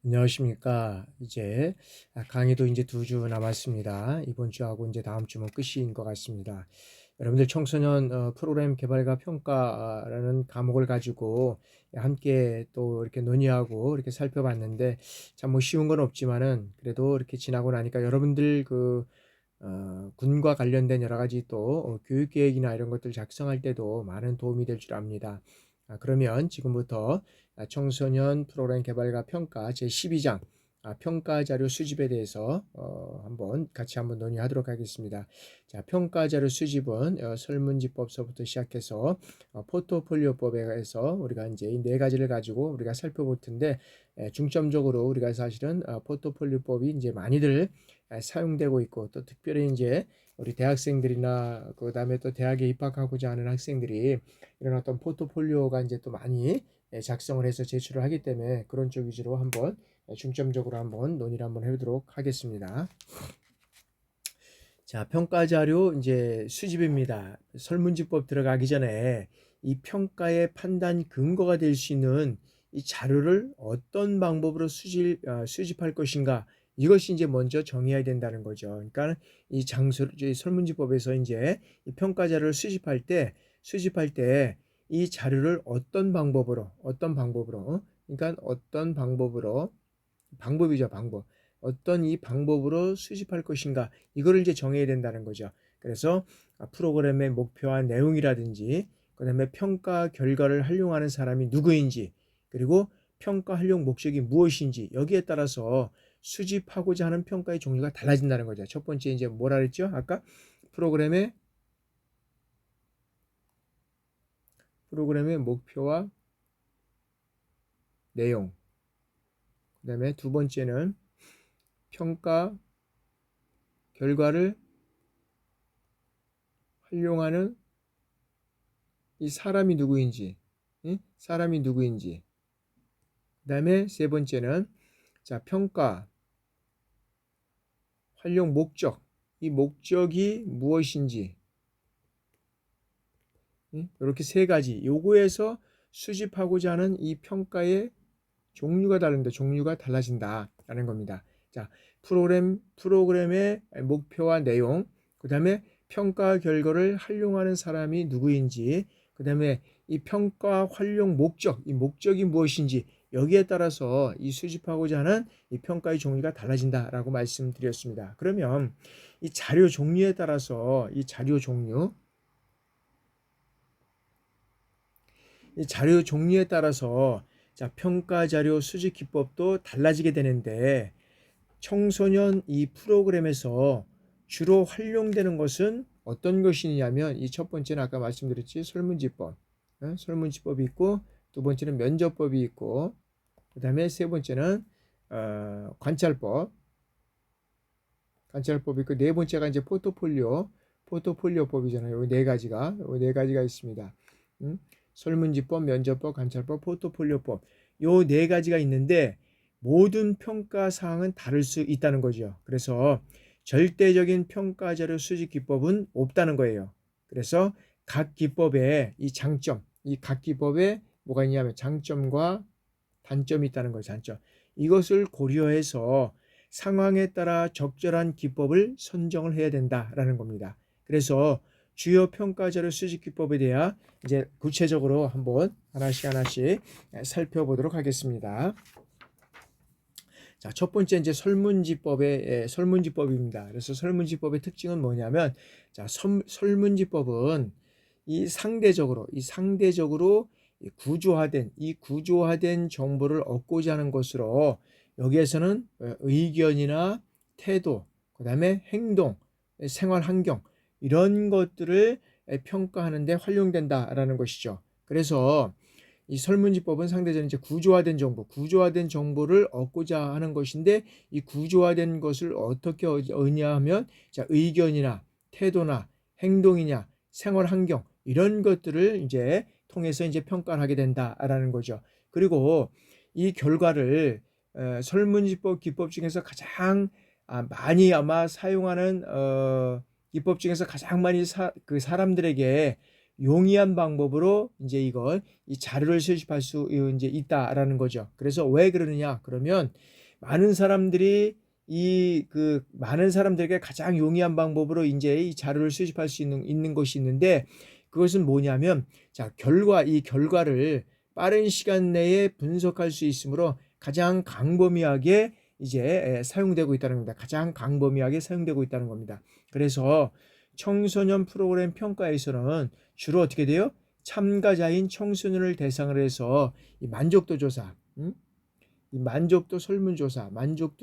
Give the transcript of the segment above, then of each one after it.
안녕하십니까. 이제 강의도 이제 2주 남았습니다. 이번 주하고 이제 다음 주면 끝인 것 같습니다. 여러분들 청소년 프로그램 개발과 평가라는 과목을 가지고 함께 또 이렇게 논의하고 이렇게 살펴봤는데 참 뭐 쉬운 건 없지만은 그래도 이렇게 지나고 나니까 여러분들 군과 관련된 여러 가지 또 교육 계획이나 이런 것들 작성할 때도 많은 도움이 될 줄 압니다. 그러면 지금부터 청소년 프로그램 개발과 평가 제12장 평가 자료 수집에 대해서 한번 논의하도록 하겠습니다. 자, 평가 자료 수집은 설문지법서부터 시작해서 포트폴리오법에서 우리가 이제 이 네 가지를 가지고 우리가 살펴볼 텐데 중점적으로 우리가 사실은 포트폴리오법이 이제 많이들 사용되고 있고 또 특별히 이제 우리 대학생들이나 그다음에 또 대학에 입학하고자 하는 학생들이 이런 어떤 포트폴리오가 이제 또 많이 작성을 해서 제출을 하기 때문에 그런 쪽 위주로 한번 중점적으로 한번 논의를 한번 해보도록 하겠습니다. 자, 평가 자료 이제 수집입니다. 설문지법 들어가기 전에 이 평가의 판단 근거가 될 수 있는 이 자료를 어떤 방법으로 수집할 것인가 이것이 이제 먼저 정해야 된다는 거죠. 그러니까 이 설문지법에서 이제 이 평가 자료를 수집할 때 이 자료를 어떤 방법으로 그러니까 어떤 방법으로 방법이죠, 방법. 어떤 이 방법으로 수집할 것인가 이거를 이제 정해야 된다는 거죠. 그래서 프로그램의 목표와 내용이라든지 그다음에 평가 결과를 활용하는 사람이 누구인지 그리고 평가 활용 목적이 무엇인지 여기에 따라서 수집하고자 하는 평가의 종류가 달라진다는 거죠. 첫 번째 이제 뭐라 그랬죠? 아까 프로그램의 목표와 내용. 그다음에 두 번째는 평가 결과를 활용하는 이 사람이 누구인지, 사람이 누구인지. 그다음에 세 번째는 자, 평가 활용 목적. 이 목적이 무엇인지. 이렇게 세 가지. 요거에서 수집하고자 하는 이 평가의 종류가 다른데 종류가 달라진다라는 겁니다. 자, 프로그램의 목표와 내용, 그다음에 평가 결과를 활용하는 사람이 누구인지, 그다음에 이 평가 활용 목적, 이 목적이 무엇인지 여기에 따라서 이 수집하고자 하는 이 평가의 종류가 달라진다라고 말씀드렸습니다. 그러면 이 자료 종류에 따라서 이 자료 종류에 따라서 자, 평가 자료 수집 기법도 달라지게 되는데 청소년 이 프로그램에서 주로 활용되는 것은 어떤 것이냐면 이 첫 번째는 아까 말씀드렸지 설문지법, 설문지법이 있고 두 번째는 면접법이 있고 그 다음에 세 번째는 관찰법이 있고 네 번째가 이제 포트폴리오법이잖아요. 이 네 가지가 있습니다. 설문지법, 면접법, 관찰법, 포트폴리오법 요 네 가지가 있는데 모든 평가 사항은 다를 수 있다는 거죠. 그래서 절대적인 평가 자료 수집 기법은 없다는 거예요. 그래서 각 기법의 이 장점, 이 각 기법에 뭐가 있냐면 장점과 단점이 있다는 거예요. 단점. 이것을 고려해서 상황에 따라 적절한 기법을 선정을 해야 된다라는 겁니다. 그래서 주요 평가 자료 수집 기법에 대해 이제 구체적으로 한번 하나씩 살펴보도록 하겠습니다. 자, 첫 번째 이제 설문지법입니다. 그래서 설문지법의 특징은 뭐냐면 자, 설문지법은 이 상대적으로 구조화된 정보를 얻고자 하는 것으로 여기에서는 의견이나 태도, 그다음에 행동, 생활 환경 이런 것들을 평가하는 데 활용된다라는 것이죠. 그래서 이 설문지법은 상대적으로 이제 구조화된 정보를 얻고자 하는 것인데 이 구조화된 것을 어떻게 얻냐 하면 자, 의견이나 태도나 행동이냐, 생활 환경 이런 것들을 이제 통해서 이제 평가를 하게 된다라는 거죠. 그리고 이 결과를 설문지법 기법 중에서 가장 많이 아마 사용하는 기법 중에서 가장 많이 사람들에게 용이한 방법으로 이제 이 자료를 수집할 수 이제 있다라는 거죠. 그래서 왜 그러느냐? 그러면 많은 사람들이 많은 사람들에게 가장 용이한 방법으로 이제 이 자료를 수집할 수 있는 것이 있는데, 그것은 뭐냐면, 자, 이 결과를 빠른 시간 내에 분석할 수 있으므로 가장 광범위하게 이제 사용되고 있다는 겁니다. 가장 광범위하게 사용되고 있다는 겁니다. 그래서 청소년 프로그램 평가에서는 주로 어떻게 돼요? 참가자인 청소년을 대상으로 해서 이 만족도 조사, 이 만족도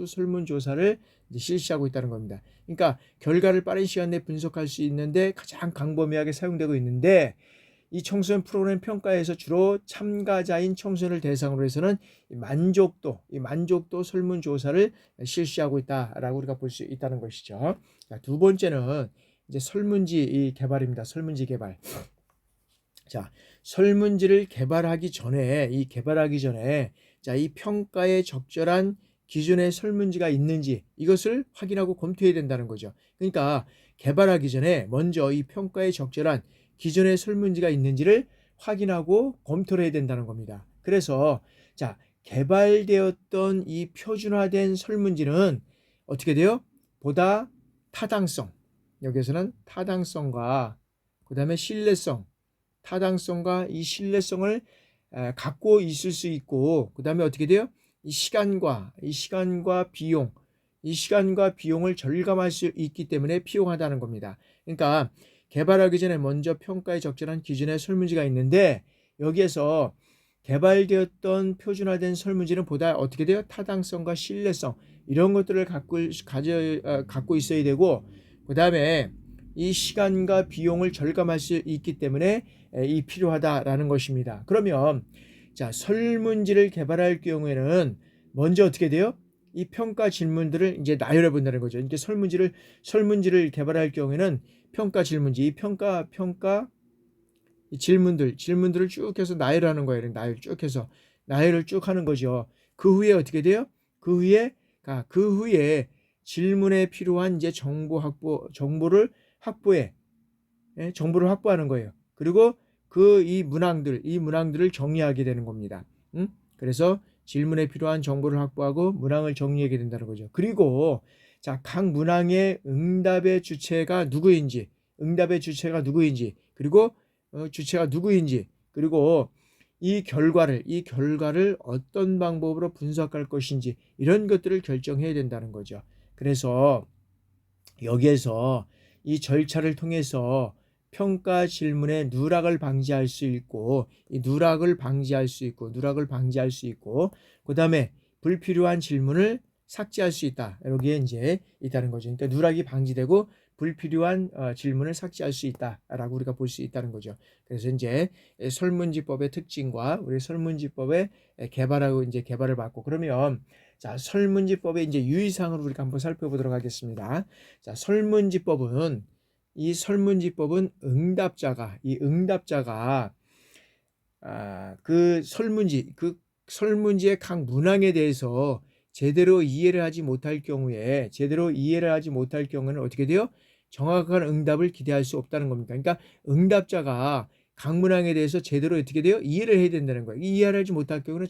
설문조사를 이제 실시하고 있다는 겁니다. 그러니까 결과를 빠른 시간 내에 분석할 수 있는데 가장 광범위하게 사용되고 있는데, 이 청소년 프로그램 평가에서 주로 참가자인 청소년을 대상으로 해서는 이 만족도 설문조사를 실시하고 있다라고 우리가 볼 수 있다는 것이죠. 자, 두 번째는 이제 설문지 개발입니다. 설문지 개발. 자, 설문지를 개발하기 전에 자, 이 평가에 적절한 기준의 설문지가 있는지 이것을 확인하고 검토해야 된다는 거죠. 그러니까 개발하기 전에 먼저 이 평가에 적절한 기존의 설문지가 있는지를 확인하고 검토를 해야 된다는 겁니다. 그래서 자, 개발되었던 이 표준화된 설문지는 어떻게 돼요? 보다 타당성, 여기서는 타당성과 그 다음에 타당성과 이 신뢰성을 갖고 있을 수 있고, 그 다음에 어떻게 돼요? 이 시간과 비용을 절감할 수 있기 때문에 필요하다는 겁니다. 그러니까 개발하기 전에 먼저 평가에 적절한 기준의 설문지가 있는데, 여기에서 개발되었던 표준화된 설문지는 보다 어떻게 돼요? 타당성과 신뢰성, 이런 것들을 갖고 있어야 되고, 그 다음에 이 시간과 비용을 절감할 수 있기 때문에 이 필요하다라는 것입니다. 그러면 자, 설문지를 개발할 경우에는 먼저 어떻게 돼요? 이 평가 질문들을 이제 나열해 본다는 거죠. 이렇게 설문지를 개발할 경우에는 평가 질문지, 이 질문들을 쭉 해서 나열하는 거예요. 나열을 쭉 하는 거죠. 그 후에 어떻게 돼요? 그 후에 질문에 필요한 이제 정보를 확보하는 거예요. 그리고 이 문항들을 정리하게 되는 겁니다. 그래서 질문에 필요한 정보를 확보하고 문항을 정리하게 된다는 거죠. 그리고 자, 각 문항의 응답의 주체가 누구인지, 그리고 주체가 누구인지, 그리고 이 결과를 어떤 방법으로 분석할 것인지, 이런 것들을 결정해야 된다는 거죠. 그래서 여기에서 이 절차를 통해서 평가 질문의 누락을 방지할 수 있고, 그 다음에 불필요한 질문을 삭제할 수 있다. 여기에 이제 있다는 거죠. 그러니까 누락이 방지되고 불필요한 질문을 삭제할 수 있다라고 우리가 볼 수 있다는 거죠. 그래서 이제 설문지법의 특징과 우리 설문지법의 개발을 받고, 그러면 자, 설문지법의 이제 유의사항을 우리가 한번 살펴보도록 하겠습니다. 자, 이 설문지법은 응답자가 그 설문지의 각 문항에 대해서 제대로 이해를 하지 못할 경우에는 어떻게 돼요? 정확한 응답을 기대할 수 없다는 겁니다. 그러니까 응답자가 각 문항에 대해서 제대로 어떻게 돼요? 이해를 해야 된다는 거예요. 이해를 하지 못할 경우는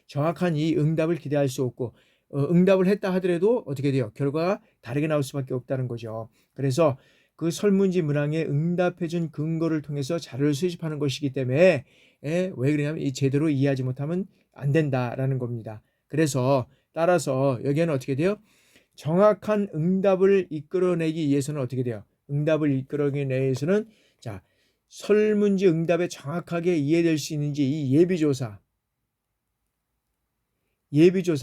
정확한 이 응답을 기대할 수 없고, 응답을 했다 하더라도 어떻게 돼요? 결과가 다르게 나올 수밖에 없다는 거죠. 그래서 그 설문지 문항에 응답해준 근거를 통해서 자료를 수집하는 것이기 때문에 왜 그러냐면 이 제대로 이해하지 못하면 안 된다라는 겁니다. 그래서 따라서 여기에는 어떻게 돼요? 정확한 응답을 이끌어내기 위해서는 어떻게 돼요? 자, 설문지 응답에 정확하게 이해될 수 있는지 이 예비조사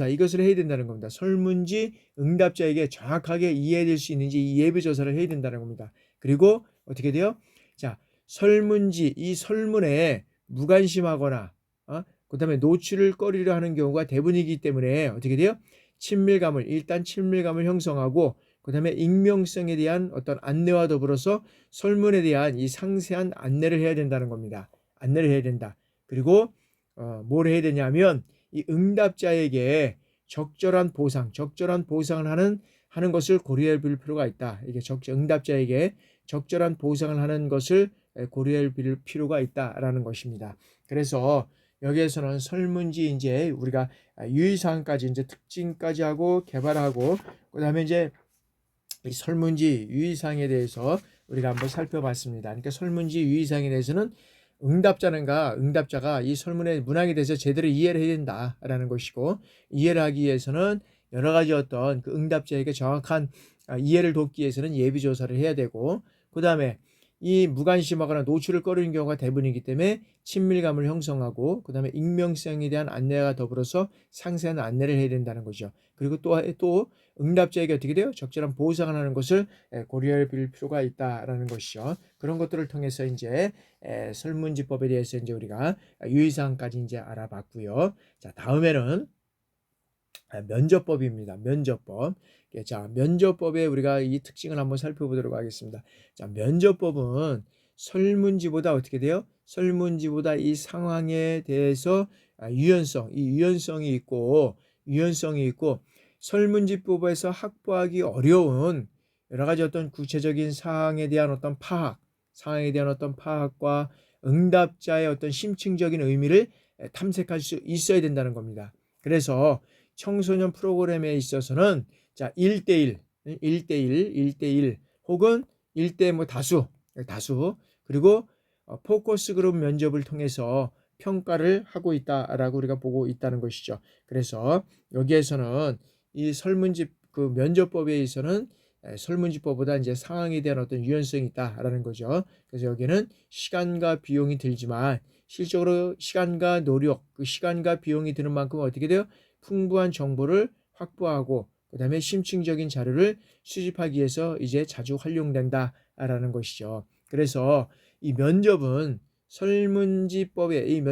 이것을 해야 된다는 겁니다. 설문지 응답자에게 정확하게 이해될 수 있는지 이 예비조사를 해야 된다는 겁니다. 그리고 어떻게 돼요? 자, 이 설문에 무관심하거나 그 다음에 노출을 꺼리려 하는 경우가 대부분이기 때문에 어떻게 돼요? 친밀감을 형성하고, 그 다음에 익명성에 대한 어떤 안내와 더불어서 설문에 대한 이 상세한 안내를 해야 된다는 겁니다. 그리고 뭘 해야 되냐면 이 응답자에게 적절한 보상을 하는 것을 고려해 볼 필요가 있다. 이게 응답자에게 적절한 보상을 하는 것을 고려할 필요가 있다라는 것입니다. 그래서 여기에서는 설문지 이제 우리가 유의사항까지 이제 특징까지 하고 개발하고 그다음에 이제 이 설문지 유의사항에 대해서 우리가 한번 살펴봤습니다. 그러니까 설문지 유의사항에 대해서는 응답자가 이 설문의 문항에 대해서 제대로 이해를 해야 된다라는 것이고, 이해를 하기 위해서는 여러 가지 어떤 그 응답자에게 정확한 이해를 돕기 위해서는 예비조사를 해야 되고, 그 다음에 이 무관심하거나 노출을 꺼리는 경우가 대부분이기 때문에 친밀감을 형성하고, 그 다음에 익명성에 대한 안내와 더불어서 상세한 안내를 해야 된다는 거죠. 그리고 또 응답자에게 어떻게 돼요? 적절한 보상을 하는 것을 고려할 필요가 있다라는 것이죠. 그런 것들을 통해서 이제 설문지법에 대해서 이제 우리가 유의사항까지 이제 알아봤고요. 자, 다음에는 면접법입니다. 면접법. 자, 면접법에 우리가 이 특징을 한번 살펴보도록 하겠습니다. 자, 면접법은 설문지보다 어떻게 돼요? 설문지보다 이 상황에 대해서 유연성이 있고 설문지법에서 확보하기 어려운 여러 가지 어떤 구체적인 상황에 대한 어떤 파악과 응답자의 어떤 심층적인 의미를 탐색할 수 있어야 된다는 겁니다. 그래서 청소년 프로그램에 있어서는 자, 1대1 혹은 1대 뭐 다수 그리고 포커스 그룹 면접을 통해서 평가를 하고 있다라고 우리가 보고 있다는 것이죠. 그래서 여기에서는 이 설문지 그 면접법에 있어서는 설문지법보다 이제 상황에 대한 어떤 유연성이 있다라는 거죠. 그래서 여기는 시간과 비용이 들지만 실적으로 시간과 노력, 그 시간과 비용이 드는 만큼 어떻게 돼요? 풍부한 정보를 확보하고 그다음에 심층적인 자료를 수집하기 위해서 이제 자주 활용된다라는 것이죠. 그래서 이 면접은 설문지법에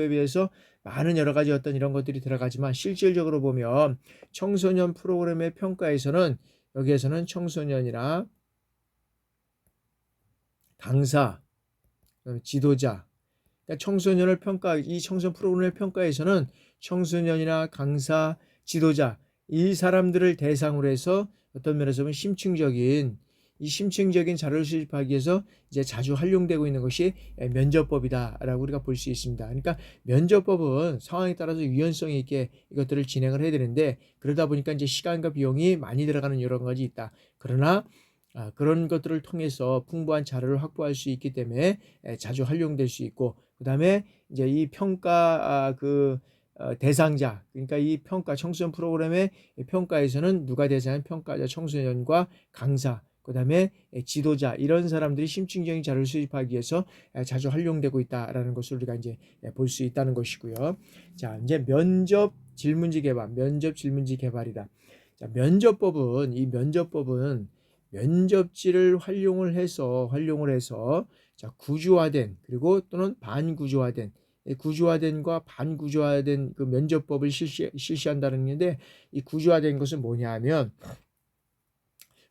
비해서 많은 여러 가지 어떤 이런 것들이 들어가지만 실질적으로 보면 청소년 프로그램의 평가에서는 여기에서는 청소년이나 강사, 지도자, 그러니까 이 청소년 프로그램의 평가에서는 청소년이나 강사, 지도자 이 사람들을 대상으로 해서 어떤 면에서 보면 심층적인 자료를 수집하기 위해서 이제 자주 활용되고 있는 것이 면접법이다라고 우리가 볼 수 있습니다. 그러니까 면접법은 상황에 따라서 유연성 있게 이것들을 진행을 해야 되는데 그러다 보니까 이제 시간과 비용이 많이 들어가는 여러 가지 있다. 그러나 그런 것들을 통해서 풍부한 자료를 확보할 수 있기 때문에 자주 활용될 수 있고, 그 다음에 이제 이 평가 대상자, 그러니까 이 청소년 프로그램의 평가에서는 누가 대상인 평가자, 청소년과 강사, 그 다음에 지도자 이런 사람들이 심층적인 자료를 수집하기 위해서 자주 활용되고 있다라는 것을 우리가 이제 볼 수 있다는 것이고요. 자, 이제 면접 질문지 개발이다. 자, 면접법은 면접지를 활용을 해서 자, 구조화된 그리고 또는 반구조화된 구조화된과 반구조화된 그 면접법을 실시한다는 건데, 이 구조화된 것은 뭐냐면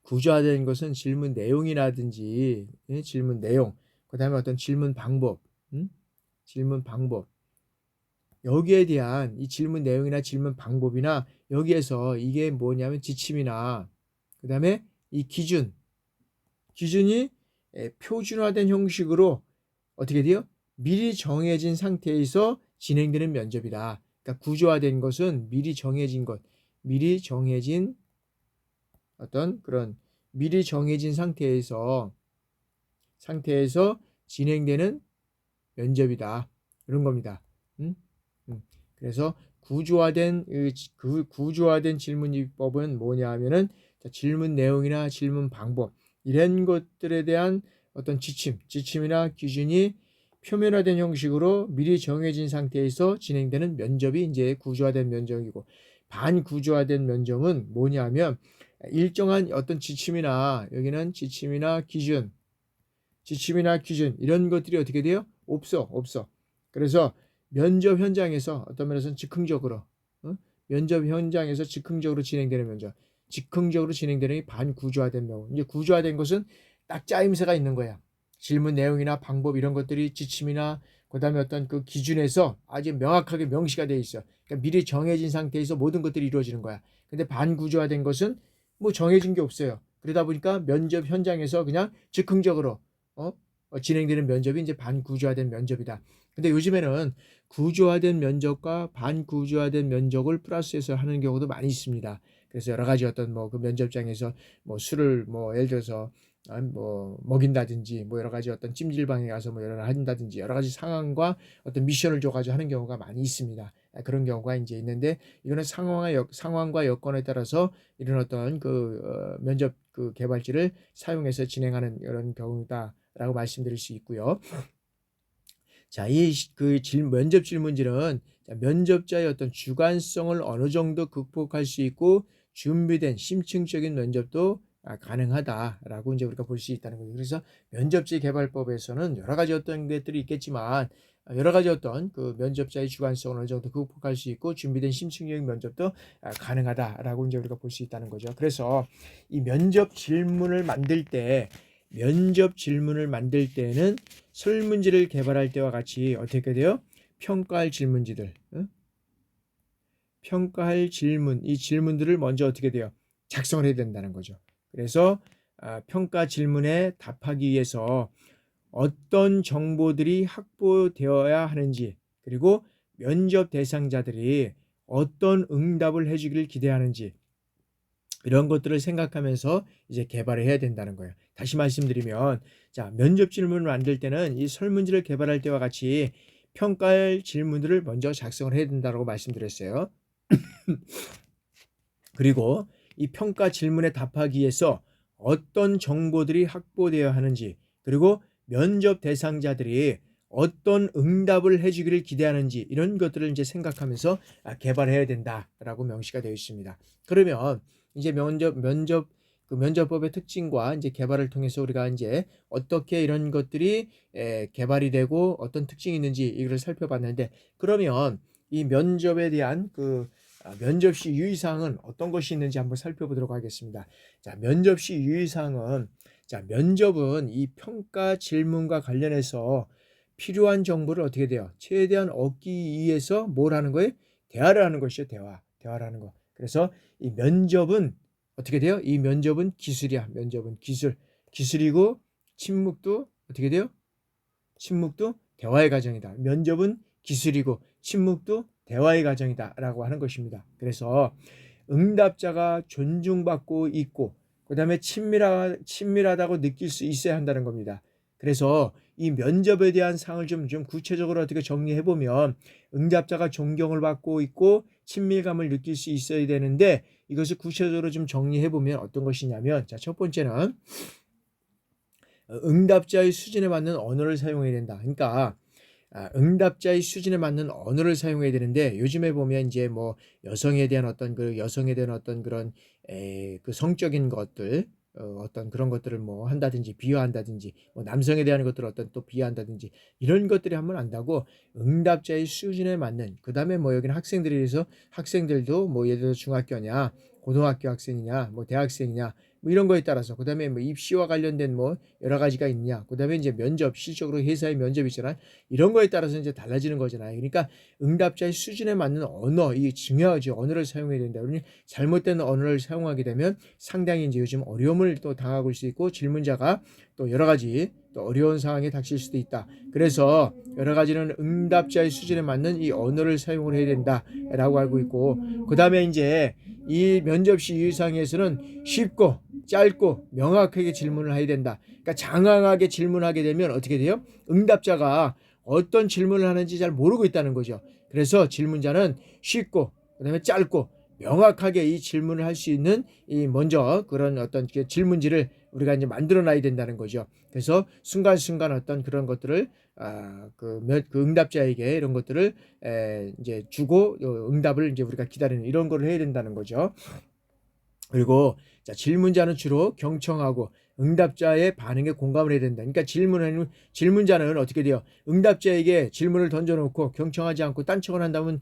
구조화된 것은 질문 내용이라든지 질문 내용, 그다음에 어떤 질문 방법, 여기에 대한 이 질문 내용이나 질문 방법이나 여기에서 이게 뭐냐면 지침이나 그다음에 이 기준이 표준화된 형식으로 어떻게 돼요? 미리 정해진 상태에서 진행되는 면접이다. 그러니까 구조화된 것은 미리 정해진 상태에서 진행되는 면접이다. 이런 겁니다. 그래서 구조화된 질문집법은 뭐냐면은 질문 내용이나 질문 방법 이런 것들에 대한 어떤 지침이나 기준이 표면화된 형식으로 미리 정해진 상태에서 진행되는 면접이 이제 구조화된 면접이고, 반구조화된 면접은 뭐냐면 일정한 어떤 여기는 지침이나 기준 이런 것들이 어떻게 돼요? 없어. 그래서 면접 현장에서 어떤 면에서는 즉흥적으로 진행되는 면접, 즉흥적으로 진행되는 게 반구조화된 면접. 이제 구조화된 것은 딱 짜임새가 있는 거야. 질문 내용이나 방법 이런 것들이 지침이나 그다음에 어떤 그 기준에서 아주 명확하게 명시가 돼 있어. 그러니까 미리 정해진 상태에서 모든 것들이 이루어지는 거야. 근데 반구조화된 것은 뭐 정해진 게 없어요. 그러다 보니까 면접 현장에서 그냥 즉흥적으로 진행되는 면접이 이제 반구조화된 면접이다. 근데 요즘에는 구조화된 면접과 반구조화된 면접을 플러스해서 하는 경우도 많이 있습니다. 그래서 여러 가지 어떤 뭐 그 면접장에서 뭐 술을 뭐 예를 들어서 뭐 먹인다든지 뭐 여러 가지 어떤 찜질방에 가서 뭐 여러 한다든지 여러 가지 상황과 어떤 미션을 줘가지고 하는 경우가 많이 있습니다. 그런 경우가 이제 있는데 이거는 상황과 여건에 따라서 이런 어떤 면접 개발지를 사용해서 진행하는 이런 경우다라고 말씀드릴 수 있고요. 자, 면접 질문지는 면접자의 어떤 주관성을 어느 정도 극복할 수 있고 준비된 심층적인 면접도 가능하다라고 이제 우리가 볼 수 있다는 거죠. 그래서 면접지 개발법에서는 여러 가지 어떤 것들이 있겠지만 여러 가지 어떤 그 면접자의 주관성을 어느 정도 극복할 수 있고 준비된 심층적인 면접도 가능하다라고 이제 우리가 볼 수 있다는 거죠. 그래서 이 면접 질문을 만들 때는 설문지를 개발할 때와 같이 어떻게 돼요? 평가할 질문지들, 평가할 질문, 이 질문들을 먼저 어떻게 돼요? 작성을 해야 된다는 거죠. 그래서 평가 질문에 답하기 위해서 어떤 정보들이 확보되어야 하는지, 그리고 면접 대상자들이 어떤 응답을 해주기를 기대하는지, 이런 것들을 생각하면서 이제 개발을 해야 된다는 거예요. 다시 말씀드리면, 자, 면접 질문을 만들 때는 이 설문지를 개발할 때와 같이 평가할 질문들을 먼저 작성을 해야 된다고 말씀드렸어요. 그리고 이 평가 질문에 답하기 위해서 어떤 정보들이 확보되어야 하는지, 그리고 면접 대상자들이 어떤 응답을 해주기를 기대하는지, 이런 것들을 이제 생각하면서 개발해야 된다라고 명시가 되어 있습니다. 그러면 이제 면접법의 특징과 이제 개발을 통해서 우리가 이제 어떻게 이런 것들이 개발이 되고 어떤 특징이 있는지 이걸 살펴봤는데, 그러면 이 면접에 대한 면접 시 유의사항은 어떤 것이 있는지 한번 살펴보도록 하겠습니다. 자, 면접 시 유의사항은, 자, 면접은 이 평가 질문과 관련해서 필요한 정보를 어떻게 돼요? 최대한 얻기 위해서 뭘 하는 거예요? 대화를 하는 것이죠. 대화를 하는 거. 그래서 이 면접은 어떻게 돼요? 이 면접은 기술이야. 면접은 기술이고, 침묵도 어떻게 돼요? 침묵도 대화의 과정이다. 면접은 기술이고 침묵도 대화의 과정이다 라고 하는 것입니다. 그래서 응답자가 존중받고 있고 그 다음에 친밀하다고 느낄 수 있어야 한다는 겁니다. 그래서 이 면접에 대한 사항을 좀 구체적으로 어떻게 정리해보면, 응답자가 존경을 받고 있고 친밀감을 느낄 수 있어야 되는데, 이것을 구체적으로 좀 정리해보면 어떤 것이냐면, 자, 첫 번째는 응답자의 수준에 맞는 언어를 사용해야 된다. 그러니까 응답자의 수준에 맞는 언어를 사용해야 되는데, 요즘에 보면 이제 뭐 여성에 대한 어떤 그런 그 성적인 것들, 어떤 그런 것들을 뭐 한다든지 비하한다든지, 뭐 남성에 대한 것들을 어떤 또 비하한다든지, 이런 것들이 하면 안다고, 응답자의 수준에 맞는, 그 다음에 뭐 여기는 학생들이라서 학생들도 뭐 예를 들어 중학교냐 고등학교 학생이냐 뭐 대학생이냐 뭐 이런 거에 따라서, 그 다음에 뭐 입시와 관련된 뭐 여러 가지가 있냐, 그 다음에 이제 면접, 실적으로 회사의 면접이 있잖아요. 이런 거에 따라서 이제 달라지는 거잖아요. 그러니까 응답자의 수준에 맞는 언어, 이게 중요하죠. 언어를 사용해야 된다. 그러니 잘못된 언어를 사용하게 되면 상당히 이제 요즘 어려움을 또 당하고 있을 수 있고, 질문자가 또 여러 가지 또 어려운 상황에 닥칠 수도 있다. 그래서 여러 가지는 응답자의 수준에 맞는 이 언어를 사용을 해야 된다라고 알고 있고, 그 다음에 이제 이 면접 시 유의사항에서는 쉽고 짧고 명확하게 질문을 해야 된다. 그러니까 장황하게 질문하게 되면 어떻게 돼요? 응답자가 어떤 질문을 하는지 잘 모르고 있다는 거죠. 그래서 질문자는 쉽고 그다음에 짧고 명확하게 이 질문을 할 수 있는 이 먼저 그런 어떤 질문지를 우리가 이제 만들어 놔야 된다는 거죠. 그래서 순간순간 어떤 그런 것들을 그 응답자에게 이런 것들을 이제 주고 응답을 이제 우리가 기다리는 이런 거를 해야 된다는 거죠. 그리고 자, 질문자는 주로 경청하고 응답자의 반응에 공감을 해야 된다. 그러니까 질문자는 어떻게 돼요? 응답자에게 질문을 던져놓고 경청하지 않고 딴척을 한다면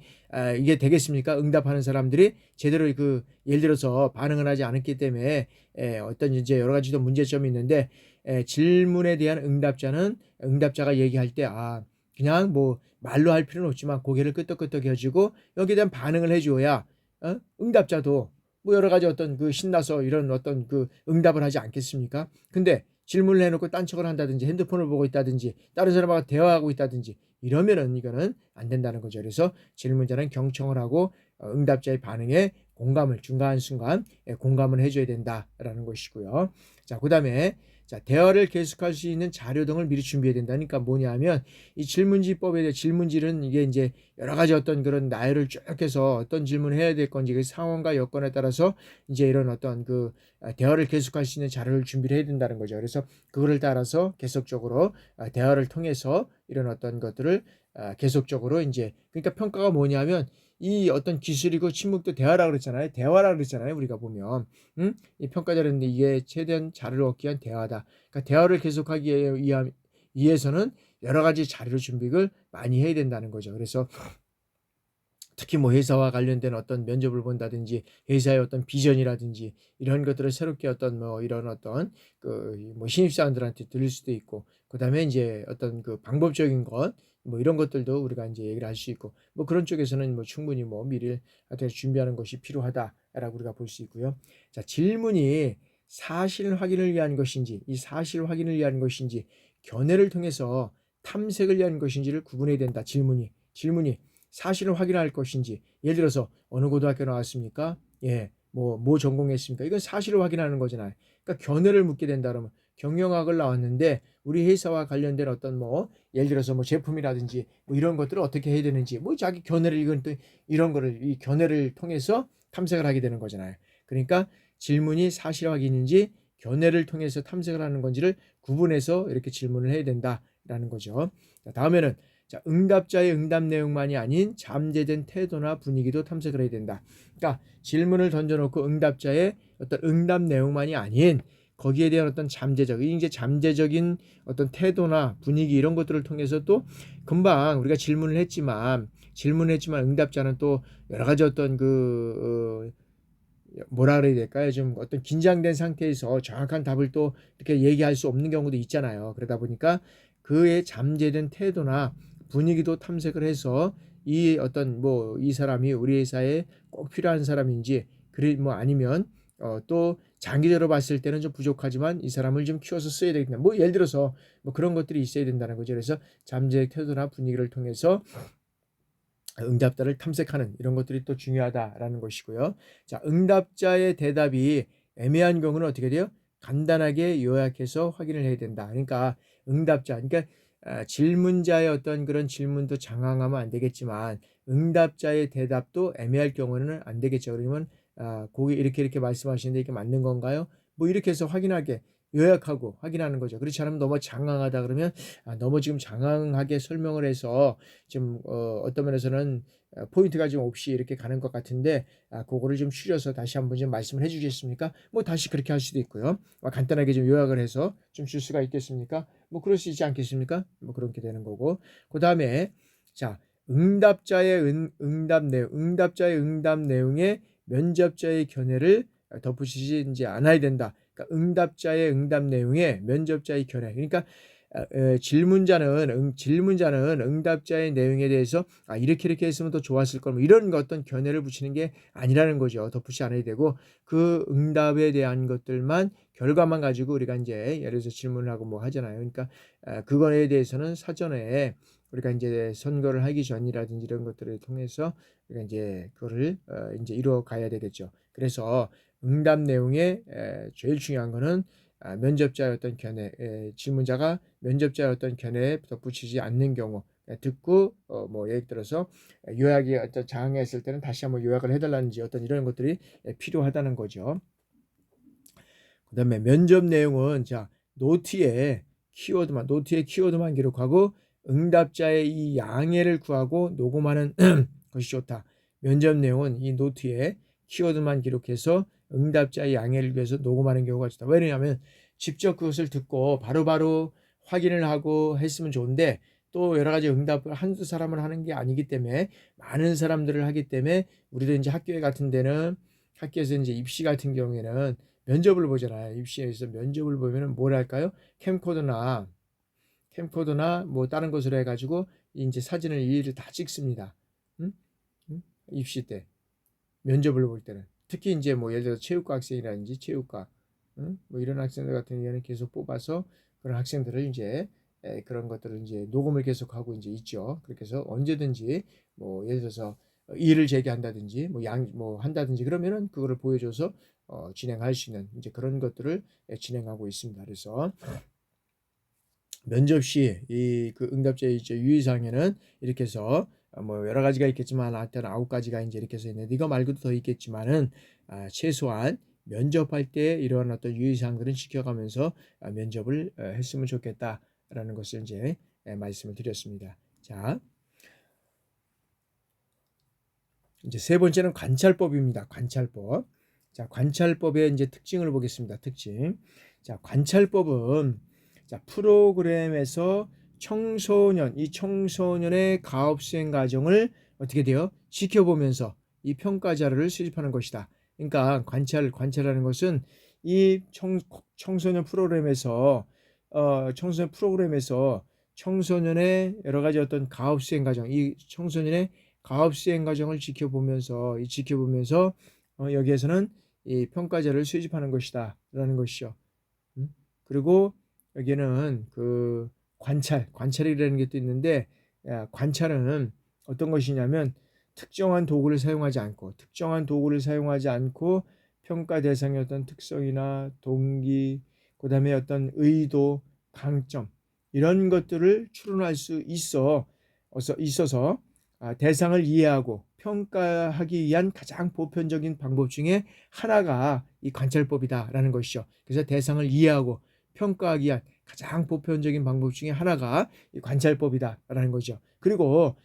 이게 되겠습니까? 응답하는 사람들이 제대로 예를 들어서 반응을 하지 않았기 때문에 어떤 이제 여러 가지 또 문제점이 있는데, 질문에 대한 응답자가 얘기할 때 그냥 뭐 말로 할 필요는 없지만 고개를 끄덕끄덕 해주고 여기에 대한 반응을 해줘야 응답자도 뭐 여러 가지 어떤 신나서 이런 어떤 응답을 하지 않겠습니까? 근데 질문을 해놓고 딴 척을 한다든지 핸드폰을 보고 있다든지 다른 사람하고 대화하고 있다든지 이러면은 이거는 안 된다는 거죠. 그래서 질문자는 경청을 하고 응답자의 반응에 공감을 중간순간 공감을 해줘야 된다라는 것이고요. 자, 그다음에 자, 대화를 계속할 수 있는 자료 등을 미리 준비해야 된다니까 뭐냐면 이 질문지법에 대해 질문지는 이게 이제 여러 가지 어떤 그런 나열을 쭉 해서 어떤 질문을 해야 될 건지 그 상황과 여건에 따라서 이제 이런 어떤 그 대화를 계속할 수 있는 자료를 준비를 해야 된다는 거죠. 그래서 그거를 따라서 계속적으로 대화를 통해서 이런 어떤 것들을 계속적으로 이제 그러니까 평가가 뭐냐면 이 어떤 기술이고 침묵도 대화라 그랬잖아요. 대화라 그랬잖아요. 우리가 보면 이 평가자료인데 이게 최대한 자료를 얻기 위한 대화다. 그러니까 대화를 계속하기 위해서는 여러 가지 자료 준비를 많이 해야 된다는 거죠. 그래서 특히 뭐 회사와 관련된 어떤 면접을 본다든지 회사의 어떤 비전이라든지 이런 것들을 새롭게 어떤 뭐 이런 어떤 그 뭐 신입사원들한테 들릴 수도 있고 그다음에 이제 어떤 그 방법적인 것 뭐 이런 것들도 우리가 이제 얘기를 할 수 있고 뭐 그런 쪽에서는 뭐 충분히 뭐 미리 준비하는 것이 필요하다라고 우리가 볼 수 있고요. 자, 질문이 사실 확인을 위한 것인지 이 사실 확인을 위한 것인지 견해를 통해서 탐색을 위한 것인지를 구분해야 된다. 질문이 사실을 확인할 것인지 예를 들어서 어느 고등학교 나왔습니까? 예, 뭐 전공했습니까? 이건 사실을 확인하는 거잖아요. 그러니까 견해를 묻게 된다 그러면 경영학을 나왔는데 우리 회사와 관련된 어떤 뭐 예를 들어서 뭐 제품이라든지 뭐 이런 것들을 어떻게 해야 되는지 뭐 자기 견해를 이건 또 이런 거를 이 견해를 통해서 탐색을 하게 되는 거잖아요. 그러니까 질문이 사실 확인인지 견해를 통해서 탐색을 하는 건지를 구분해서 이렇게 질문을 해야 된다라는 거죠. 자, 다음에는 자, 응답자의 응답 내용만이 아닌 잠재된 태도나 분위기도 탐색을 해야 된다. 그러니까 질문을 던져놓고 응답자의 어떤 응답 내용만이 아닌 거기에 대한 어떤 잠재적인 어떤 태도나 분위기 이런 것들을 통해서 또 금방 우리가 질문을 했지만 응답자는 또 여러 가지 어떤 뭐라 그래야 될까요? 좀 어떤 긴장된 상태에서 정확한 답을 또 이렇게 얘기할 수 없는 경우도 있잖아요. 그러다 보니까 그의 잠재된 태도나 분위기도 탐색을 해서 이 어떤 뭐 이 사람이 우리 회사에 꼭 필요한 사람인지 그래 뭐 아니면 또 장기적으로 봤을 때는 좀 부족하지만 이 사람을 좀 키워서 써야 되겠다. 뭐 예를 들어서 뭐 그런 것들이 있어야 된다는 거죠. 그래서 잠재의 태도나 분위기를 통해서 응답자를 탐색하는 이런 것들이 또 중요하다라는 것이고요. 자, 응답자의 대답이 애매한 경우는 어떻게 돼요? 간단하게 요약해서 확인을 해야 된다. 그러니까 그러니까 질문자의 어떤 그런 질문도 장황하면 안 되겠지만 응답자의 대답도 애매할 경우는 안 되겠죠. 그러면 거기 이렇게 말씀하시는데 이게 맞는 건가요? 뭐 이렇게 해서 요약하고 확인하는 거죠. 그렇지 않으면 너무 장황하다 그러면 너무 지금 장황하게 설명을 해서 좀 어떤 면에서는 포인트가 좀 없이 이렇게 가는 것 같은데 그거를 좀 줄여서 다시 한번 좀 말씀을 해주겠습니까? 뭐 다시 그렇게 할 수도 있고요. 간단하게 좀 요약을 해서 좀 줄 수가 있겠습니까? 뭐 그럴 수 있지 않겠습니까? 뭐 그렇게 되는 거고 그 다음에 자 응답자의 응답 내용에 면접자의 견해를 덧붙이지 이제 않아야 된다. 그러니까 응답자의 응답 내용에 면접자의 견해. 그러니까 질문자는 응답자의 내용에 대해서 이렇게 했으면 더 좋았을 걸 뭐 이런 어떤 견해를 붙이는 게 아니라는 거죠. 덧붙이 않아야 되고 그 응답에 대한 것들만 결과만 가지고 우리가 이제 예를 들어서 질문을 하고 뭐 하잖아요. 그러니까 그거에 대해서는 사전에 우리가 이제 선거를 하기 전이라든지 이런 것들을 통해서 우리가 이제 그거를 이제 이루어 가야 되겠죠. 그래서 응답 내용에 제일 중요한 거는 면접자의 어떤 견해, 질문자가 면접자의 어떤 견해에 덧붙이지 않는 경우 듣고 뭐 예를 들어서 요약이 어떤 장애했을 때는 다시 한번 요약을 해달라는지 어떤 이런 것들이 필요하다는 거죠. 그 다음에 면접 내용은 자 노트에 키워드만 기록하고 응답자의 이 양해를 구하고 녹음하는 것이 좋다. 면접 내용은 이 노트에 키워드만 기록해서 응답자의 양해를 위해서 녹음하는 경우가 좋다. 왜냐하면 직접 그것을 듣고 바로바로 확인을 하고 했으면 좋은데 또 여러 가지 응답을 한두 사람을 하는 게 아니기 때문에 많은 사람들을 하기 때문에 우리도 이제 학교에서 이제 입시 같은 경우에는 면접을 보잖아요. 입시에서 면접을 보면은 뭘 할까요? 캠코더나 뭐 다른 것으로 해가지고 이제 사진을 일일이 다 찍습니다. 응? 응? 입시 때 면접을 볼 때는 특히 이제 뭐 예를 들어 체육과 학생이라든지 체육과 응? 뭐 이런 학생들 같은 경우에는 계속 뽑아서 그런 학생들을 이제 그런 것들을 이제 녹음을 계속하고 이제 있죠. 그렇게 해서 언제든지 뭐 예를 들어서 이의를 제기한다든지 뭐 한다든지 그러면은 그거를 보여줘서 진행할 수 있는 이제 그런 것들을 진행하고 있습니다. 그래서 면접 시 이 그 응답자의 이제 유의사항에는 이렇게 해서 뭐 여러 가지가 있겠지만 하여튼 9가지가 이제 이렇게 해서 있는데 이거 말고도 더 있겠지만은 최소한 면접할 때 이러한 어떤 유의사항들은 지켜가면서 면접을 했으면 좋겠다라는 것을 이제 말씀을 드렸습니다. 자, 이제 세 번째는 관찰법입니다. 관찰법. 자, 관찰법의 이제 특징을 보겠습니다. 특징. 자, 관찰법은 자, 프로그램에서 이 청소년의 가업 수행 과정을 어떻게 돼요? 지켜보면서 이 평가 자료를 수집하는 것이다. 그러니까 관찰하는 것은 이 청소년 프로그램에서 청소년의 여러 가지 어떤 가업 수행 과정, 이 청소년의 가업 수행 과정을 지켜보면서 여기에서는 이 평가자를 수집하는 것이다라는 것이죠. 그리고 여기는 그 관찰이라는 게 또 있는데 관찰은 어떤 것이냐면 특정한 도구를 사용하지 않고 평가 대상의 어떤 특성이나 동기, 그다음에 어떤 의도, 강점 이런 것들을 추론할 수 있어서 대상을 이해하고 평가하기 위한 가장 보편적인 방법 중에 하나가 이 관찰법이다라는 것이죠. 그래서 대상을 이해하고 평가하기 위한 가장 보편적인 방법 중에 하나가 이 관찰법이다라는 거죠. 그리고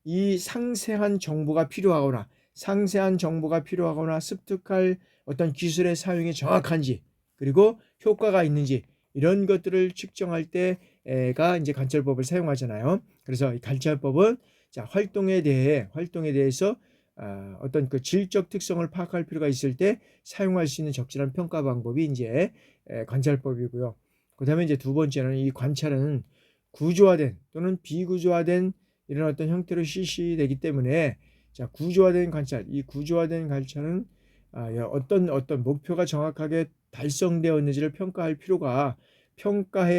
이 상세한 정보가 필요하거나 습득할 어떤 기술의 사용이 정확한지 그리고 효과가 있는지 이런 것들을 측정할 때가 이제 관찰법을 사용하잖아요. 그래서 이 관찰법은 자, 활동에 대해서 어떤 그 질적 특성을 파악할 필요가 있을 때 사용할 수 있는 적절한 평가 방법이 이제 관찰법이고요. 그다음에 이제 두 번째는 이 관찰은 구조화된 또는 비구조화된 이런 어떤 형태로 실시되기 때문에 자, 이 구조화된 관찰은 어떤 목표가 정확하게 달성되었는지를 평가해야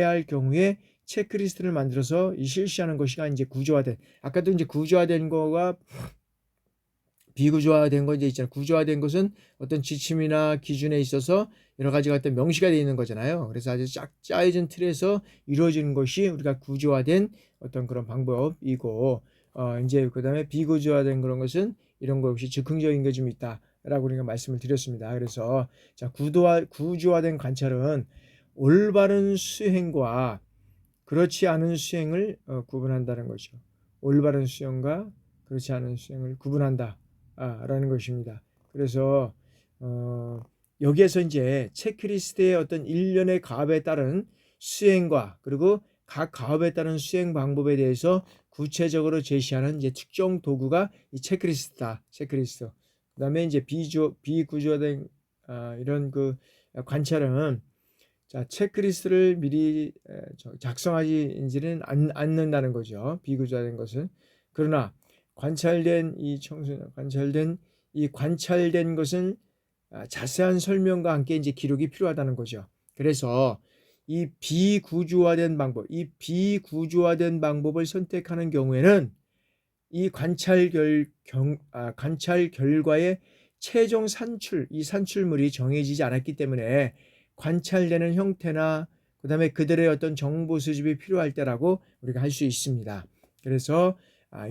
할 경우에 체크리스트를 만들어서 실시하는 것이가 이제 구조화된. 아까도 이제 구조화된 거가 비구조화된 거 이제 있잖아요. 구조화된 것은 어떤 지침이나 기준에 있어서 여러 가지가 어떤 명시가 되어 있는 거잖아요. 그래서 아주 쫙 짜여진 틀에서 이루어지는 것이 우리가 구조화된 어떤 그런 방법이고, 이제 그다음에 비구조화된 그런 것은 이런 것 없이 즉흥적인 게 좀 있다라고 우리가 말씀을 드렸습니다. 그래서 자, 구조화된 관찰은 올바른 수행과 그렇지 않은 수행을 구분한다는 거죠. 올바른 수행과 그렇지 않은 수행을 구분한다. 라는 것입니다. 그래서 여기에서 이제 체크리스트의 어떤 일련의 가업에 따른 수행과 그리고 각 가업에 따른 수행 방법에 대해서 구체적으로 제시하는 이제 특정 도구가 이 체크리스트다. 체크리스트. 그다음에 이제 비구조화된 이런 그 관찰은 자, 체크리스트를 미리 작성하지는 않는다는 거죠. 비구조화된 것은. 그러나 관찰된 것은 자세한 설명과 함께 이제 기록이 필요하다는 거죠. 그래서 이 비구조화된 방법을 선택하는 경우에는 이 관찰 결과의 최종 이 산출물이 정해지지 않았기 때문에 관찰되는 형태나 그다음에 그들의 어떤 정보 수집이 필요할 때라고 우리가 할 수 있습니다. 그래서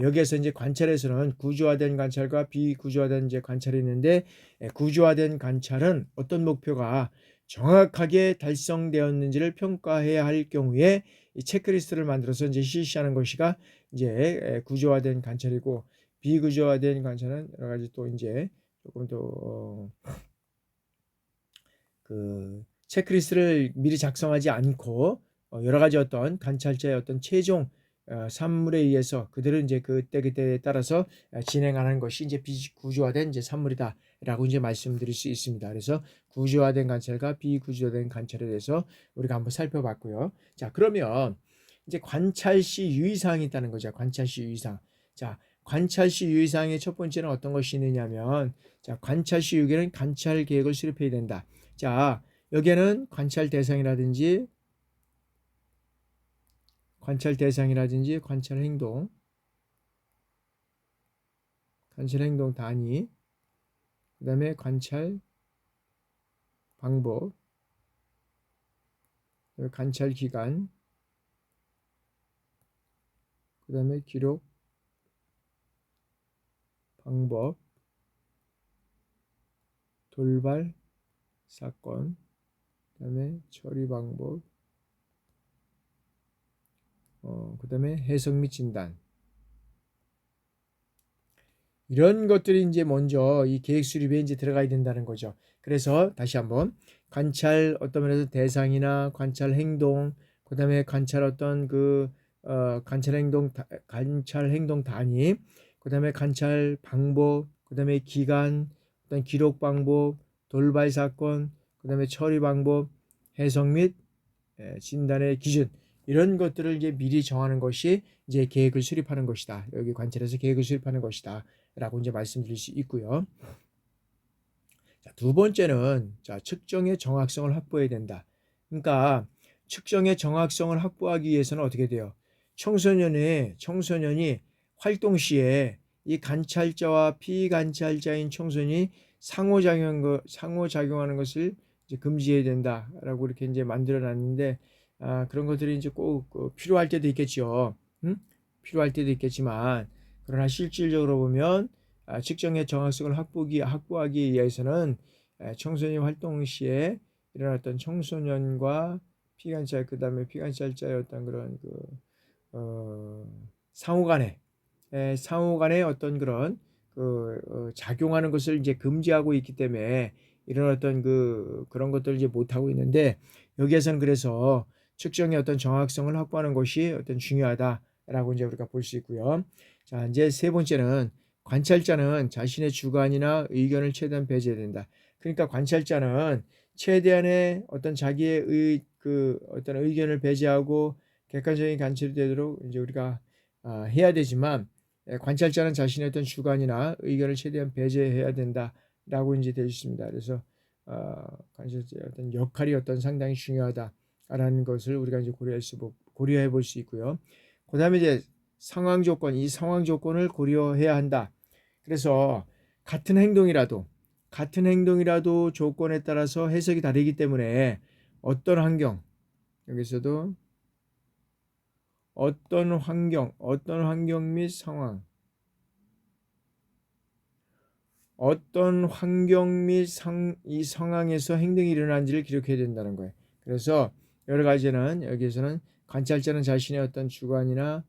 여기에서 이제 관찰에서는 구조화된 관찰과 비구조화된 이제 관찰이 있는데 구조화된 관찰은 어떤 목표가 정확하게 달성되었는지를 평가해야 할 경우에 이 체크리스트를 만들어서 이제 실시하는 것이가 이제 구조화된 관찰이고 비구조화된 관찰은 여러 가지 또 이제 조금 더 그 체크리스트를 미리 작성하지 않고 여러 가지 어떤 관찰자의 어떤 최종 산물에 의해서 그들은 이제 그때에 따라서 진행하는 것이 이제 비구조화된 이제 산물이다라고 이제 말씀드릴 수 있습니다. 그래서 구조화된 관찰과 비구조화된 관찰에 대해서 우리가 한번 살펴봤고요. 자, 그러면 이제 관찰 시 유의사항이 있다는 거죠. 관찰 시 유의사항. 자, 관찰 시 유의사항의 첫 번째는 어떤 것이 있느냐면 자, 관찰 시 유기는 관찰 계획을 수립해야 된다. 자, 여기에는 관찰 대상이라든지 관찰 행동 단위, 그 다음에 관찰 방법, 관찰 기간, 그 다음에 기록 방법, 돌발 사건, 그 다음에 처리 방법, 그 다음에 해석 및 진단. 이런 것들이 이제 먼저 이 계획 수립에 이제 들어가야 된다는 거죠. 그래서 다시 한번 관찰 어떤 면에서 대상이나 관찰 행동, 그 다음에 관찰 어떤 관찰 행동 단위, 그 다음에 관찰 방법, 그 다음에 기간, 어떤 기록 방법, 돌발 사건, 그 다음에 처리 방법, 해석 및 진단의 기준, 이런 것들을 이제 미리 정하는 것이 이제 계획을 수립하는 것이다. 여기 관찰해서 계획을 수립하는 것이다. 라고 이제 말씀드릴 수 있고요. 자, 두 번째는 측정의 정확성을 확보해야 된다. 그러니까 측정의 정확성을 확보하기 위해서는 어떻게 돼요? 청소년이 활동 시에 이 관찰자와 피관찰자인 청소년이 상호작용하는 것을 이제 금지해야 된다라고 이렇게 이제 만들어놨는데, 그런 것들이 이제 꼭 필요할 때도 있겠죠. 필요할 때도 있겠지만, 그러나 실질적으로 보면 측정의 정확성을 확보하기 위해서는 청소년 활동 시에 일어났던 청소년과 피관찰, 그 다음에 피관찰자의 어떤 그런 상호간의 어떤 그런 작용하는 것을 이제 금지하고 있기 때문에 이런 어떤 그런 것들을 이제 못하고 있는데, 여기에서는 그래서 측정의 어떤 정확성을 확보하는 것이 어떤 중요하다라고 이제 우리가 볼 수 있고요. 자, 이제 세 번째는 관찰자는 자신의 주관이나 의견을 최대한 배제해야 된다. 그러니까 관찰자는 최대한의 어떤 자기의 어떤 의견을 배제하고 객관적인 관찰이 되도록 이제 우리가 해야 되지만, 관찰자는 자신의 어떤 주관이나 의견을 최대한 배제해야 된다라고 이제 되어 있습니다. 그래서 관찰자의 어떤 역할이 상당히 중요하다라는 것을 우리가 이제 고려해 볼 수 있고요. 그 다음에 이제 상황 조건을 고려해야 한다. 그래서 같은 행동이라도 조건에 따라서 해석이 다르기 때문에 여기서도 어떤 환경 및 상황, 이 상황에서 행동이 일어난지를 기록해야 된다는 거예요. 그래서 여러 가지는 여기에서는 관찰자는 자신의 어떤 주관이나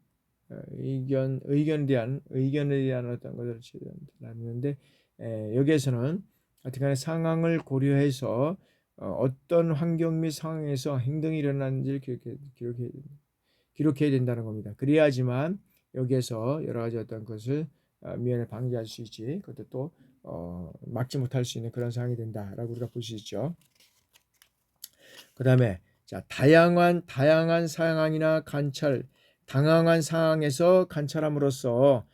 의견에 대한 어떤 것을 나누는데, 여기에서는 하여튼간에 상황을 고려해서 어떤 환경 및 상황에서 행동이 일어났는지를 기록해야 된다는 겁니다. 그래야지만 여기에서 여러 가지 어떤 것을 미연에 방지할 수 있지, 그것도 또 막지 못할 수 있는 그런 상황이 된다라고 우리가 볼 수 있죠. 그 다음에 다양한 상황이나 당황한 상황에서 관찰함으로써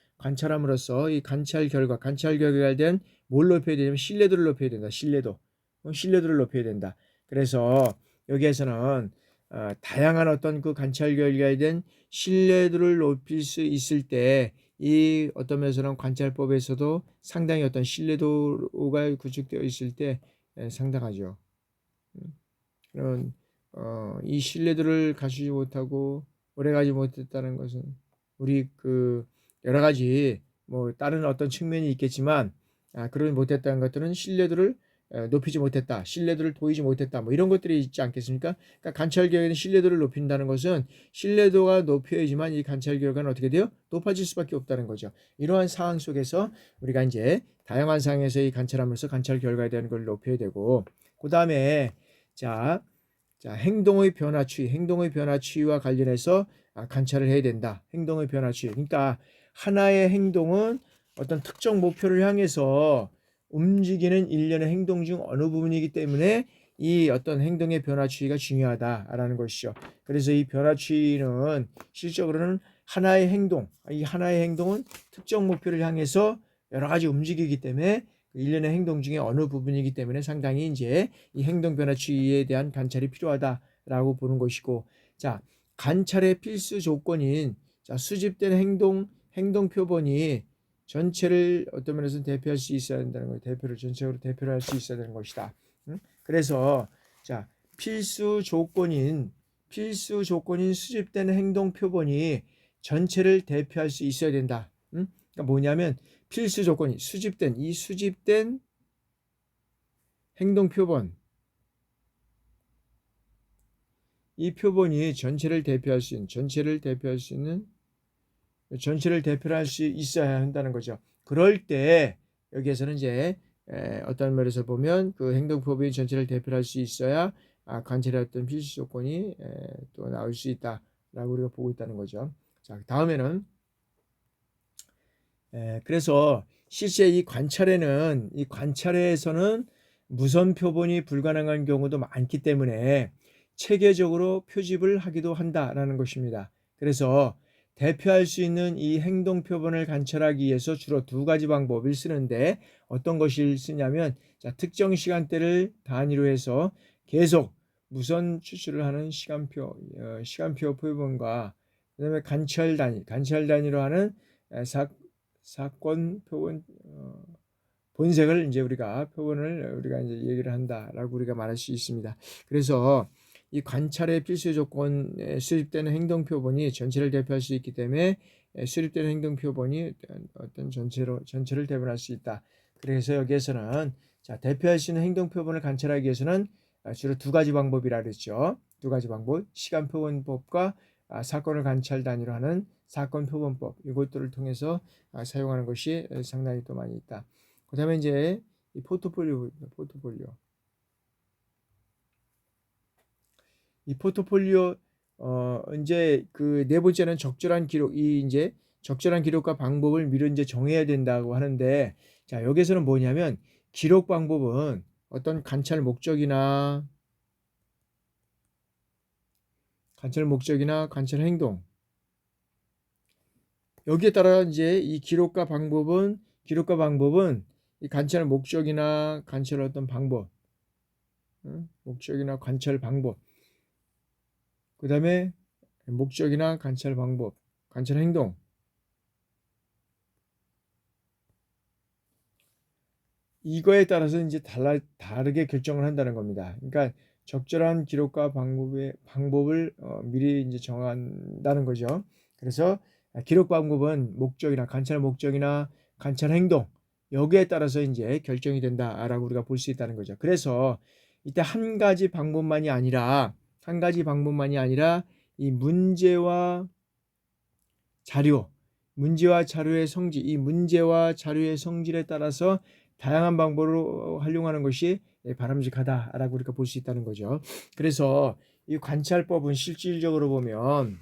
이 관찰 결과에 대한 뭘 높여야 되냐면 신뢰도를 높여야 된다. 신뢰도를 높여야 된다. 그래서 여기에서는 다양한 어떤 관찰 결과에 대한 신뢰도를 높일 수 있을 때, 이 어떤 면에서는 관찰법에서도 상당히 어떤 신뢰도가 구축되어 있을 때 상당하죠. 그런 이 신뢰도를 갖추지 못하고 오래가지 못했다는 것은 우리 여러 가지 다른 어떤 측면이 있겠지만, 그러지 못했다는 것들은 신뢰도를 높이지 못했다, 신뢰도를 보이지 못했다, 이런 것들이 있지 않겠습니까? 그러니까 관찰 결과는 신뢰도를 높인다는 것은 신뢰도가 높여야지만 이 관찰 결과는 어떻게 돼요? 높아질 수밖에 없다는 거죠. 이러한 상황 속에서 우리가 이제 다양한 상황에서 이 관찰하면서 관찰 결과에 대한 걸 높여야 되고, 그 다음에 행동의 변화추이와 관련해서 관찰을 해야 된다. 행동의 변화추이. 그러니까 하나의 행동은 어떤 특정 목표를 향해서 움직이는 일련의 행동 중 어느 부분이기 때문에 이 어떤 행동의 변화추이가 중요하다라는 것이죠. 그래서 이 변화추이는 실적으로는 이 하나의 행동은 특정 목표를 향해서 여러 가지 움직이기 때문에 일련의 행동 중에 어느 부분이기 때문에 상당히 이제 이 행동 변화 추이에 대한 관찰이 필요하다라고 보는 것이고, 자, 관찰의 필수 조건인 수집된 행동 표본이 전체를 어떤 면에서 대표할 수 있어야 된다는 거예요. 전체적으로 대표를 할 수 있어야 되는 것이다. 그래서 필수 조건인 수집된 행동 표본이 전체를 대표할 수 있어야 된다. 그러니까 뭐냐면 필수 조건이 수집된 행동 표본, 이 표본이 전체를 대표할 수 있어야 한다는 거죠. 그럴 때 여기에서는 이제 어떤 면에서 보면 그 행동 표본이 전체를 대표할 수 있어야 관찰의 어떤 필수 조건이 또 나올 수 있다라고 우리가 보고 있다는 거죠. 자, 다음에는 그래서 실제 이 관찰에서는 무선 표본이 불가능한 경우도 많기 때문에 체계적으로 표집을 하기도 한다라는 것입니다. 그래서 대표할 수 있는 이 행동 표본을 관찰하기 위해서 주로 두 가지 방법을 쓰는데, 어떤 것을 쓰냐면 특정 시간대를 단위로 해서 계속 무선 추출을 하는 시간표 표본과, 그다음에 관찰 단위로 하는 사건 표본 본색을 이제 표본을 우리가 이제 얘기를 한다라고 우리가 말할 수 있습니다. 그래서 이 관찰의 필수 조건에 수립되는 행동 표본이 전체를 대표할 수 있기 때문에 수립되는 행동 표본이 어떤 전체를 대변할 수 있다. 그래서 여기에서는 대표할 수 있는 행동 표본을 관찰하기 위해서는 주로 두 가지 방법이라 그랬죠. 두 가지 방법, 시간 표본법과 사건을 관찰 단위로 하는 사건 표본법, 이것들을 통해서 사용하는 것이 상당히 또 많이 있다. 그 다음에 이제 이 포트폴리오. 이 포트폴리오 이제 그 네 번째는 적절한 기록. 이 이제 적절한 기록과 방법을 미리 이제 정해야 된다고 하는데, 자, 여기서는 뭐냐면 기록 방법은 어떤 관찰 목적이나 관찰 행동, 여기에 따라 이제 이 기록과 방법은 이 관찰 목적이나 관찰 어떤 방법, 목적이나 관찰 방법, 그 다음에 목적이나 관찰 방법, 관찰 행동, 이거에 따라서 이제 다르게 결정을 한다는 겁니다. 그러니까 적절한 기록과 방법을 미리 이제 정한다는 거죠. 그래서 기록 방법은 관찰 목적이나 관찰 행동, 여기에 따라서 이제 결정이 된다라고 우리가 볼 수 있다는 거죠. 그래서 이때 한 가지 방법만이 아니라 이 문제와 자료의 성질, 이 문제와 자료의 성질에 따라서 다양한 방법으로 활용하는 것이 바람직하다라고 우리가 볼 수 있다는 거죠. 그래서 이 관찰법은 실질적으로 보면,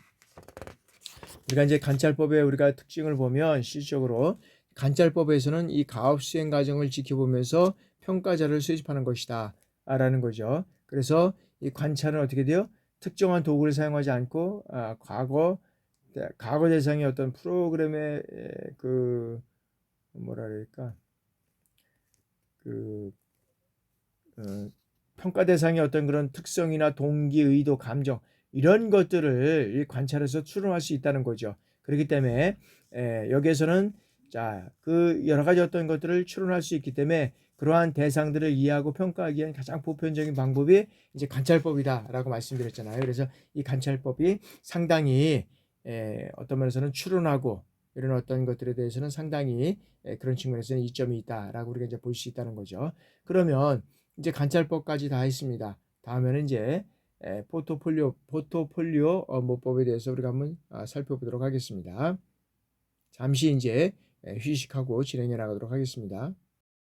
우리가 이제 관찰법의 우리가 특징을 보면, 실질적으로 관찰법에서는 이 가업 수행 과정을 지켜보면서 평가 자료를 수집하는 것이다 라는 거죠. 그래서 이 관찰은 어떻게 돼요? 특정한 도구를 사용하지 않고 과거 대상의 어떤 프로그램의 그 뭐라 그럴까, 그 평가 대상의 어떤 그런 특성이나 동기, 의도, 감정, 이런 것들을 관찰해서 추론할 수 있다는 거죠. 그렇기 때문에 여기에서는 그 여러 가지 어떤 것들을 추론할 수 있기 때문에 그러한 대상들을 이해하고 평가하기 위한 가장 보편적인 방법이 이제 관찰법이다라고 말씀드렸잖아요. 그래서 이 관찰법이 상당히 어떤 면에서는 추론하고 이런 어떤 것들에 대해서는 상당히 그런 측면에서는 이점이 있다라고 우리가 이제 볼 수 있다는 거죠. 그러면 이제 관찰법까지 다 했습니다. 다음에는 이제 포트폴리오 모법에 대해서 우리가 한번 살펴보도록 하겠습니다. 잠시 이제 휴식하고 진행해 나가도록 하겠습니다.